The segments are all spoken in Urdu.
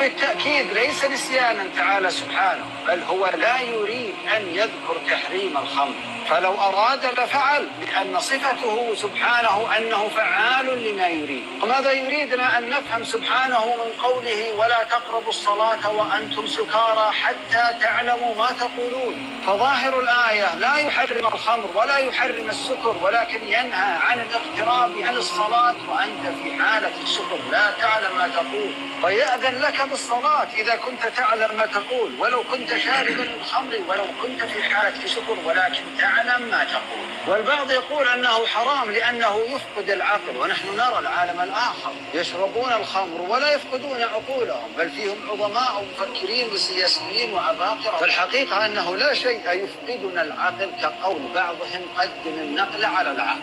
بالتأكيد ليس نسيانا تعالى سبحانه، بل هو لا يريد أن يذكر تحريم الخمر، فلو أراد لفعل، لأن صفته سبحانه أنه فعال لما يريد. وماذا يريدنا أن نفهم سبحانه من قوله ولا تقربوا الصلاة وأنتم سكارى حتى تعلموا ما تقولون؟ فظاهر الآية لا يحرم الخمر ولا يحرم السكر، ولكن ينهى عن الاقتراب عن الصلاة وأنت في حالة السكر لا تعلم ما تقول، ويأذن لك بالصلاة إذا كنت تعلم ما تقول، ولو كنت شاربا للخمر ولو كنت في حالة سكر ولكن تعلم ما تقول. والبعض يقول أنه حرام لأنه يفقد العقل، ونحن نرى العالم الآخر يشربون الخمر ولا يفقدون عقولهم، بل فيهم عظماء ومفكرين وسياسيين وعباقرة. فالحقيقة أنه لا شيء يفقدنا العقل كقول بعضهم قدم النقل على العقل.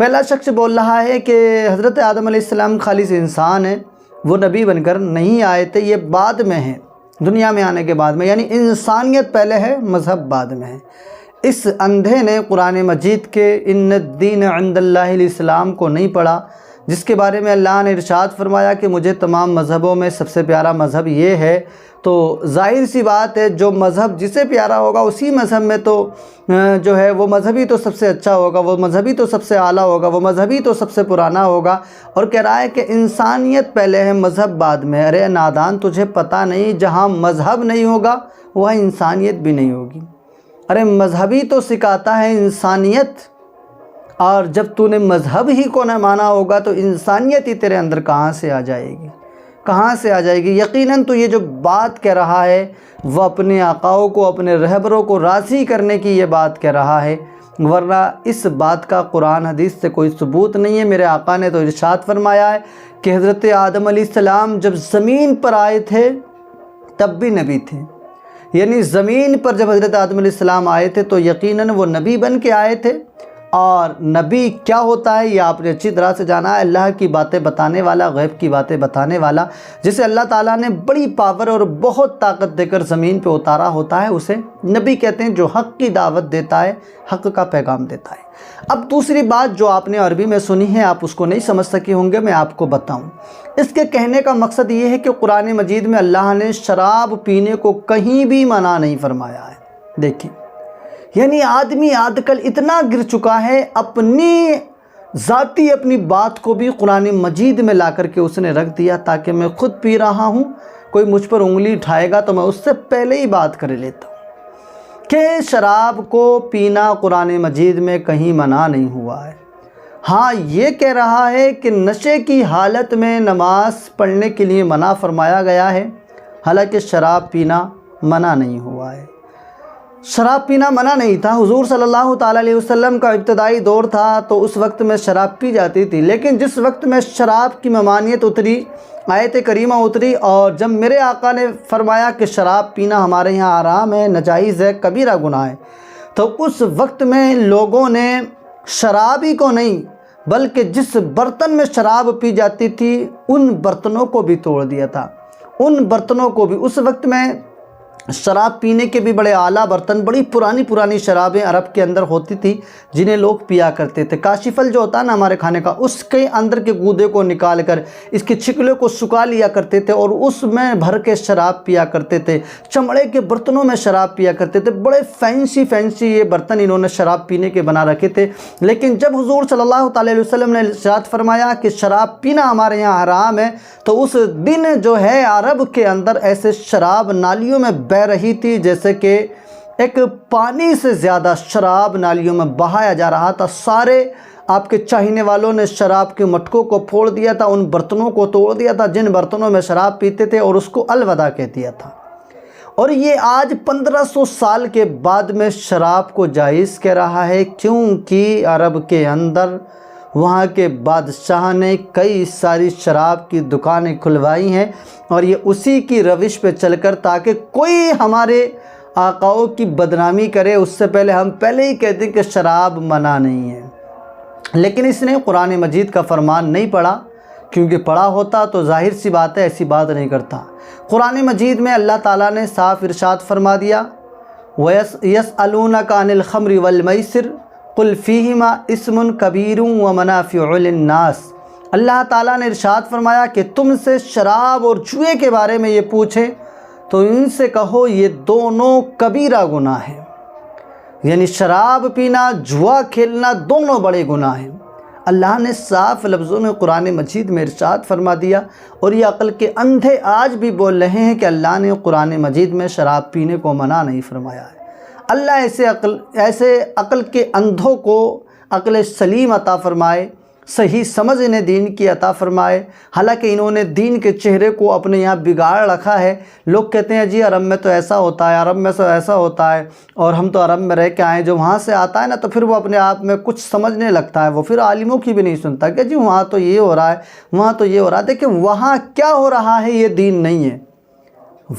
پہلا شخص بول رہا ہے کہ حضرت آدم علیہ السلام خالص انسان ہیں، وہ نبی بن کر نہیں آئے تھے، یہ بعد میں ہیں، دنیا میں آنے کے بعد میں، یعنی انسانیت پہلے ہے، مذہب بعد میں ہے۔ اس اندھے نے قرآن مجید کے ان الدین عند اللہ الاسلام کو نہیں پڑھا، جس کے بارے میں اللہ نے ارشاد فرمایا کہ مجھے تمام مذہبوں میں سب سے پیارا مذہب یہ ہے۔ تو ظاہر سی بات ہے، جو مذہب جسے پیارا ہوگا اسی مذہب میں تو جو ہے وہ مذہبی تو سب سے اچھا ہوگا، وہ مذہبی تو سب سے اعلیٰ ہوگا، وہ مذہبی تو سب سے پرانا ہوگا۔ اور کہہ رہا ہے کہ انسانیت پہلے ہے، مذہب بعد میں۔ ارے نادان، تجھے پتہ نہیں جہاں مذہب نہیں ہوگا وہاں انسانیت بھی نہیں ہوگی۔ ارے مذہبی تو سکھاتا ہے انسانیت، اور جب تو نے مذہب ہی کو نہ مانا ہوگا تو انسانیت ہی تیرے اندر کہاں سے آ جائے گی، کہاں سے آ جائے گی؟ یقیناً تو یہ جو بات کہہ رہا ہے وہ اپنے آقاؤں کو، اپنے رہبروں کو راضی کرنے کی یہ بات کہہ رہا ہے، ورنہ اس بات کا قرآن حدیث سے کوئی ثبوت نہیں ہے۔ میرے آقا نے تو ارشاد فرمایا ہے کہ حضرت آدم علیہ السلام جب زمین پر آئے تھے تب بھی نبی تھے، یعنی زمین پر جب حضرت آدم علیہ السلام آئے تھے تو یقیناً وہ نبی بن کے آئے تھے۔ اور نبی کیا ہوتا ہے یہ آپ نے اچھی طرح سے جانا ہے، اللہ کی باتیں بتانے والا، غیب کی باتیں بتانے والا، جسے اللہ تعالیٰ نے بڑی پاور اور بہت طاقت دے کر زمین پہ اتارا ہوتا ہے، اسے نبی کہتے ہیں، جو حق کی دعوت دیتا ہے، حق کا پیغام دیتا ہے۔ اب دوسری بات جو آپ نے عربی میں سنی ہے، آپ اس کو نہیں سمجھ سکے ہوں گے، میں آپ کو بتاؤں۔ اس کے کہنے کا مقصد یہ ہے کہ قرآن مجید میں اللہ نے شراب پینے کو کہیں بھی منع نہیں فرمایا ہے۔ دیکھیں، یعنی آدمی آج کل اتنا گر چکا ہے، اپنی ذاتی اپنی بات کو بھی قرآن مجید میں لا کر کے اس نے رکھ دیا، تاکہ میں خود پی رہا ہوں، کوئی مجھ پر انگلی اٹھائے گا تو میں اس سے پہلے ہی بات کر لیتا ہوں کہ شراب کو پینا قرآن مجید میں کہیں منع نہیں ہوا ہے۔ ہاں یہ کہہ رہا ہے کہ نشے کی حالت میں نماز پڑھنے کے لیے منع فرمایا گیا ہے، حالانکہ شراب پینا منع نہیں ہوا ہے۔ شراب پینا منع نہیں تھا، حضور صلی اللہ تعالیٰ علیہ وسلم کا ابتدائی دور تھا تو اس وقت میں شراب پی جاتی تھی، لیکن جس وقت میں شراب کی ممانعت اتری، آیت کریمہ اتری، اور جب میرے آقا نے فرمایا کہ شراب پینا ہمارے یہاں حرام ہے، ناجائز ہے، کبیرہ گناہ ہے، تو اس وقت میں لوگوں نے شراب ہی کو نہیں بلکہ جس برتن میں شراب پی جاتی تھی ان برتنوں کو بھی توڑ دیا تھا، ان برتنوں کو بھی۔ اس وقت میں شراب پینے کے بھی بڑے اعلیٰ برتن، بڑی پرانی شرابیں عرب کے اندر ہوتی تھی جنہیں لوگ پیا کرتے تھے۔ کاشفل جو ہوتا ہے نا ہمارے کھانے کا، اس کے اندر کے گودے کو نکال کر اس کے چھکلے کو سکھا لیا کرتے تھے اور اس میں بھر کے شراب پیا کرتے تھے، چمڑے کے برتنوں میں شراب پیا کرتے تھے، بڑے فینسی یہ برتن انہوں نے شراب پینے کے بنا رکھے تھے۔ لیکن جب حضور صلی اللہ تعالی علیہ وسلم نے ارشاد فرمایا کہ شراب پینا ہمارے یہاں حرام ہے، تو اس دن جو ہے عرب کے اندر ایسے شراب نالیوں میں بہ رہی تھی جیسے کہ ایک پانی سے زیادہ شراب نالیوں میں بہایا جا رہا تھا۔ سارے آپ کے چاہنے والوں نے شراب کے مٹکوں کو پھوڑ دیا تھا، ان برتنوں کو توڑ دیا تھا جن برتنوں میں شراب پیتے تھے، اور اس کو الوداع کہہ دیا تھا۔ اور یہ آج 1500 سال کے بعد میں شراب کو جائز کہہ رہا ہے، کیونکہ عرب کے اندر وہاں کے بادشاہ نے کئی ساری شراب کی دکانیں کھلوائی ہیں، اور یہ اسی کی روش پہ چل کر تاکہ کوئی ہمارے آقاؤں کی بدنامی کرے اس سے پہلے ہم پہلے ہی کہتے ہیں کہ شراب منع نہیں ہے۔ لیکن اس نے قرآن مجید کا فرمان نہیں پڑھا، کیونکہ پڑھا ہوتا تو ظاہر سی بات ہے ایسی بات نہیں کرتا۔ قرآن مجید میں اللہ تعالیٰ نے صاف ارشاد فرما دیا، وَيَسْأَلُونَكَ عَنِ الْخَمْرِ وَالْمَيْسِرِ قُلْ فِيهِمَا اسْمٌ كَبِيرٌ وَمَنَافِعُ لِلنَّاسِ۔ اللہ تعالیٰ نے ارشاد فرمایا کہ تم سے شراب اور جوئے کے بارے میں یہ پوچھیں تو ان سے کہو یہ دونوں کبیرہ گناہ ہیں، یعنی شراب پینا، جوا کھیلنا دونوں بڑے گناہ ہیں۔ اللہ نے صاف لفظوں میں قرآن مجید میں ارشاد فرما دیا، اور یہ عقل کے اندھے آج بھی بول رہے ہیں کہ اللہ نے قرآن مجید میں شراب پینے کو منع نہیں فرمایا ہے۔ اللہ ایسے عقل کے اندھوں کو عقل سلیم عطا فرمائے، صحیح سمجھ انہیں دین کی عطا فرمائے۔ حالانکہ انہوں نے دین کے چہرے کو اپنے یہاں بگاڑ رکھا ہے۔ لوگ کہتے ہیں جی عرب میں تو ایسا ہوتا ہے، عرب میں تو ایسا ہوتا ہے، اور ہم تو عرب میں رہ کے آئے۔ جو وہاں سے آتا ہے نا تو پھر وہ اپنے آپ میں کچھ سمجھنے لگتا ہے، وہ پھر عالموں کی بھی نہیں سنتا کہ جی وہاں تو یہ ہو رہا ہے، وہاں تو یہ ہو رہا ہے۔ دیکھیں وہاں کیا ہو رہا ہے یہ دین نہیں ہے،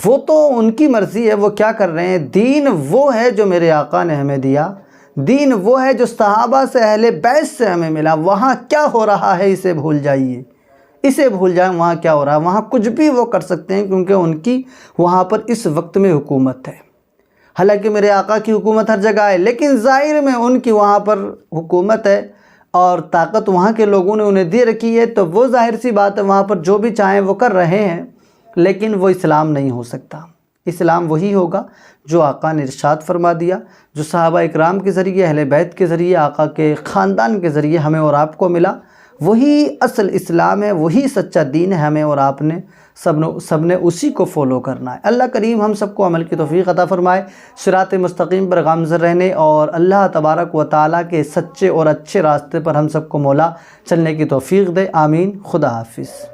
وہ تو ان کی مرضی ہے، وہ کیا کر رہے ہیں۔ دین وہ ہے جو میرے آقا نے ہمیں دیا، دین وہ ہے جو صحابہ سے اہل بیت سے ہمیں ملا۔ وہاں کیا ہو رہا ہے اسے بھول جائیے، اسے بھول جائیں وہاں کیا ہو رہا ہے۔ وہاں کچھ بھی وہ کر سکتے ہیں کیونکہ ان کی وہاں پر اس وقت میں حکومت ہے۔ حالانکہ میرے آقا کی حکومت ہر جگہ ہے، لیکن ظاہر میں ان کی وہاں پر حکومت ہے اور طاقت وہاں کے لوگوں نے انہیں دے رکھی ہے، تو وہ ظاہر سی بات ہے وہاں پر جو بھی چاہیں وہ کر رہے ہیں، لیکن وہ اسلام نہیں ہو سکتا۔ اسلام وہی ہوگا جو آقا نے ارشاد فرما دیا، جو صحابہ اکرام کے ذریعے، اہل بیت کے ذریعے، آقا کے خاندان کے ذریعے ہمیں اور آپ کو ملا۔ وہی اصل اسلام ہے، وہی سچا دین ہے۔ ہمیں اور آپ نے سب نے اسی کو فالو کرنا ہے۔ اللہ کریم ہم سب کو عمل کی توفیق عطا فرمائے، صراط مستقیم پر گامزن رہنے، اور اللہ تبارک و تعالیٰ کے سچے اور اچھے راستے پر ہم سب کو مولا چلنے کی توفیق دے۔ آمین۔ خدا حافظ۔